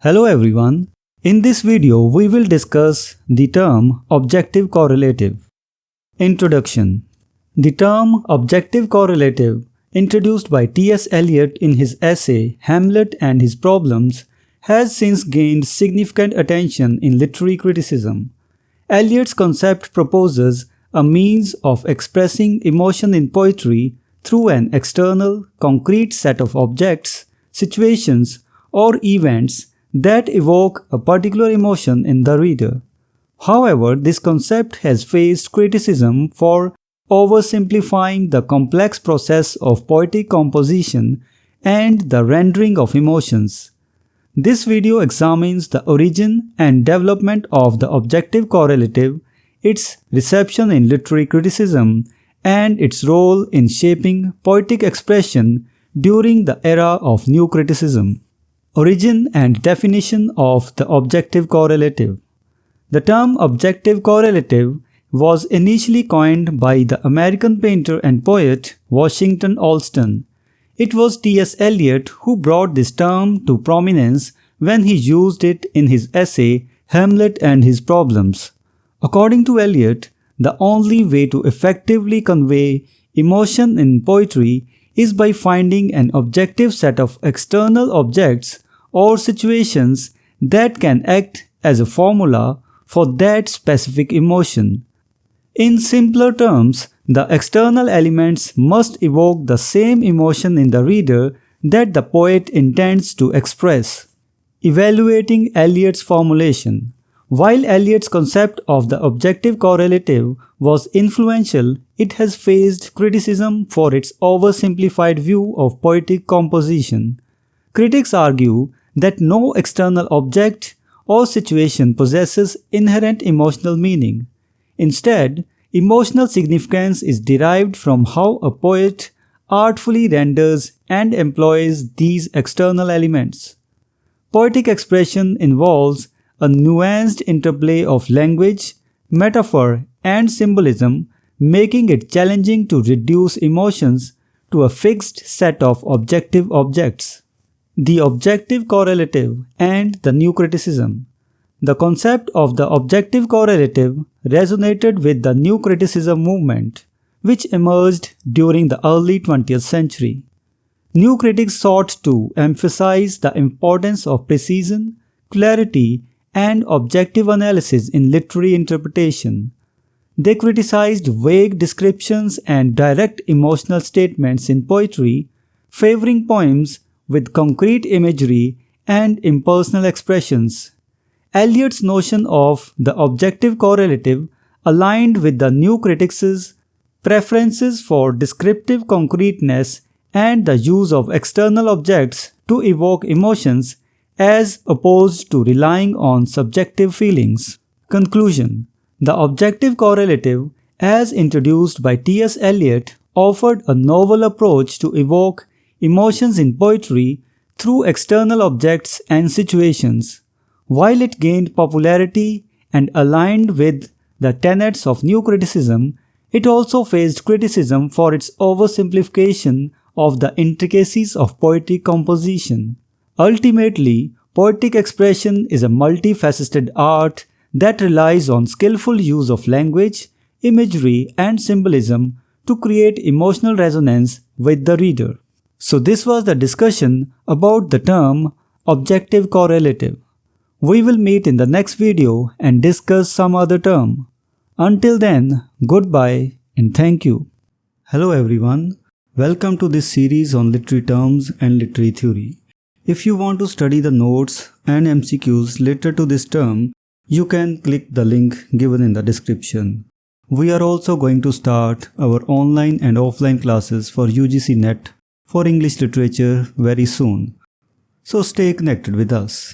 Hello everyone. In this video, we will discuss the term objective correlative. Introduction. The term objective correlative, introduced by T.S. Eliot in his essay Hamlet and His Problems, has since gained significant attention in literary criticism. Eliot's concept proposes a means of expressing emotion in poetry through an external, concrete set of objects, situations, or events that evoke a particular emotion in the reader. However, this concept has faced criticism for oversimplifying the complex process of poetic composition and the rendering of emotions. This video examines the origin and development of the objective correlative, its reception in literary criticism, and its role in shaping poetic expression during the era of new criticism. Origin and definition of the objective correlative. The term objective correlative was initially coined by the American painter and poet Washington Allston. It was T.S. Eliot who brought this term to prominence when he used it in his essay Hamlet and His Problems. According to Eliot, the only way to effectively convey emotion in poetry is by finding an objective set of external objects or situations that can act as a formula for that specific emotion. In simpler terms, the external elements must evoke the same emotion in the reader that the poet intends to express. Evaluating Eliot's formulation. While Eliot's concept of the objective correlative was influential, it has faced criticism for its oversimplified view of poetic composition. Critics argue that no external object or situation possesses inherent emotional meaning. Instead, emotional significance is derived from how a poet artfully renders and employs these external elements. Poetic expression involves a nuanced interplay of language, metaphor, and symbolism, making it challenging to reduce emotions to a fixed set of objective objects. The objective correlative and the new criticism. The concept of the objective correlative resonated with the new criticism movement, which emerged during the early 20th century. New critics sought to emphasize the importance of precision, clarity, and objective analysis in literary interpretation. They criticized vague descriptions and direct emotional statements in poetry, favoring poems with concrete imagery and impersonal expressions. Eliot's notion of the objective correlative aligned with the new critics' preferences for descriptive concreteness and the use of external objects to evoke emotions as opposed to relying on subjective feelings. Conclusion. The objective correlative, as introduced by T.S. Eliot, offered a novel approach to evoke emotions in poetry through external objects and situations. While it gained popularity and aligned with the tenets of new criticism, it also faced criticism for its oversimplification of the intricacies of poetic composition. Ultimately, poetic expression is a multifaceted art that relies on skillful use of language, imagery, and symbolism to create emotional resonance with the reader. So this was the discussion about the term objective correlative. We will meet in the next video and discuss some other term. Until then, goodbye and thank you. Hello everyone. Welcome to this series on literary terms and literary theory. If you want to study the notes and MCQs related to this term, you can click the link given in the description. We are also going to start our online and offline classes for UGC NET for English literature very soon. So stay connected with us.